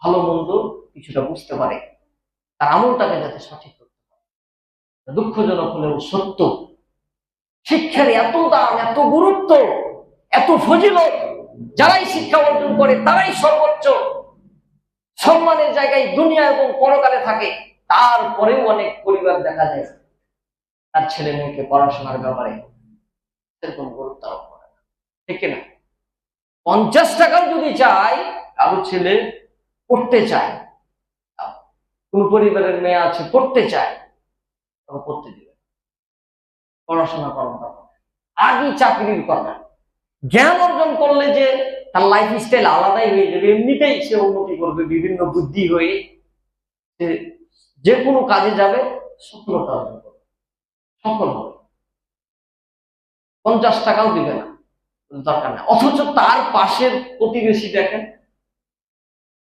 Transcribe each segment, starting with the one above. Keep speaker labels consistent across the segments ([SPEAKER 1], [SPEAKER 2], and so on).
[SPEAKER 1] ভালো মন্দ কিছুটা বুঝতে পারে, তার আমলটাকে যাতে সঠিক করতে পারে। দুঃখজনক হলেও সত্য, শিক্ষার এত দাম, এত গুরুত্ব, এত ফজিলত, যারাই শিক্ষা অর্জন করে তারাই সর্বোচ্চ সম্মানের জায়গায় দুনিয়া এবং পরকালে থাকে। তারপরেও অনেক পরিবার দেখা যায় তার ছেলে মেয়েকে পড়াশোনার ব্যাপারে সেরকম গুরুত্ব আরোপ করে না, ঠিক না? 50 টাকাও যদি চায়, কারো ছেলে পড়তে চায়, কোন পরিবারের মেয়ে আছে পড়তে চায়, তবে পড়তে দিবে, পড়াশোনা করার দরকার, আগে চাকরির কথা। জ্ঞান অর্জন করলে যে তার লাইফ স্টাইল আলাদাই হয়ে যাবে, এমনিতেই সে উন্নতি করবে, বিভিন্ন বুদ্ধি হয়ে সে যে কোনো কাজে যাবে, সফলতা অর্জন করবে, সফল হবে। 50 টাকাও দিবে না, দরকার নেই। অথচ তার পাশের প্রতিবেশী দেখেন,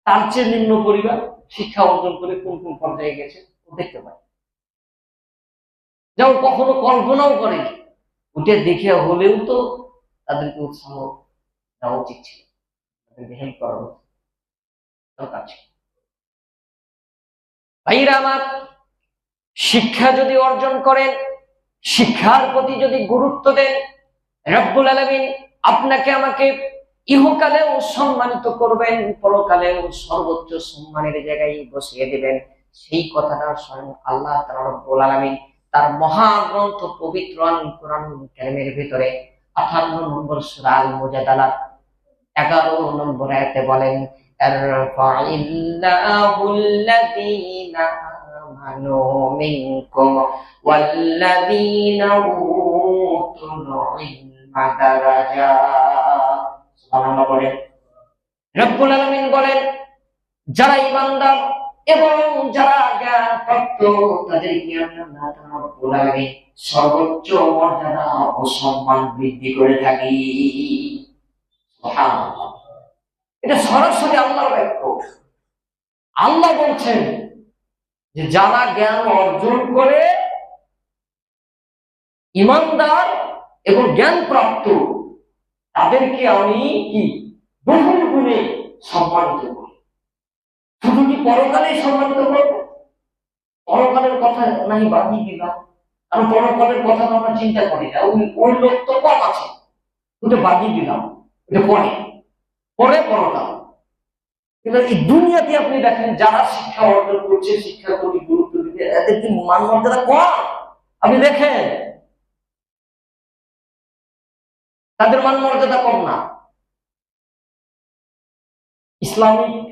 [SPEAKER 1] তার চেয়ে নিম্ন পরিবার শিক্ষা অর্জন করে কোন কোন পর্যায়ে গেছে দেখতে পায়, যেমন কখনো কল্পনাও করেনি। ওটা দেখে হলেও তো তাদেরকে উৎসাহ দেওয়া উচিত ছিল, তাদেরকে হেল্প করা দরকার ছিল। ভাইরা আমার, শিক্ষা যদি অর্জন করেন, শিক্ষার প্রতি যদি গুরুত্ব দেন, রব্বুল আলামিন আপনাকে আমাকে ইহকালেও সম্মানিত করবেন, পরকালেও সর্বোচ্চ সম্মানের জায়গায় বসিয়ে দিবেন। সেই কথাটা স্বয়ং আল্লাহ তাআলা রব্বুল আলামিন তার মহাগ্রন্থ পবিত্র কোরআন কারীমের ভিতরে 58 নম্বর সূরা আল মুজাদালা 11 নম্বর আয়াতে বলেন, আরফাইল্লাহুল্লাযীনা আমানু মিনকুম ওয়াল্লাযীনা উতুল ইলমা দারাজাত। সুবহানাল্লাহ বলেন। রব্বুল আলামিন বলেন, যারা ঈমানদার এবং যারা জ্ঞানপ্রাপ্ত তাদেরকে আল্লাহ তাআলা রব্বুল আলামিন সর্বোচ্চ মর্যাদা ও সম্মান বৃদ্ধি করে থাকি। সুবহানাল্লাহ। এটা সরাসরি আল্লাহর বাক্য। আল্লাহ বলছেন যে যারা জ্ঞান অর্জন করে, ঈমানদার এবং জ্ঞান প্রাপ্ত, তাদেরকে আমি কি বহু গুণে সম্মানিত করি। শুধু কি পরকালে সম্মানিত করব? পরকালের কথা নাই বাদ দিলাম, কারণ পরকালের কথা তো আমরা চিন্তা করি না, ওই লোক তো কম আছে, ওটা বাদ দিলাম, এটা পরে পরে পরকাল। কিন্তু এই দুনিয়াতে আপনি দেখেন যারা শিক্ষা অর্জন করছে, শিক্ষার প্রতি গুরুত্ব দিতে, এদের কি মান মর্যাদা কম? আপনি দেখেন তাদের মান মর্যাদা কম না। ইসলামিক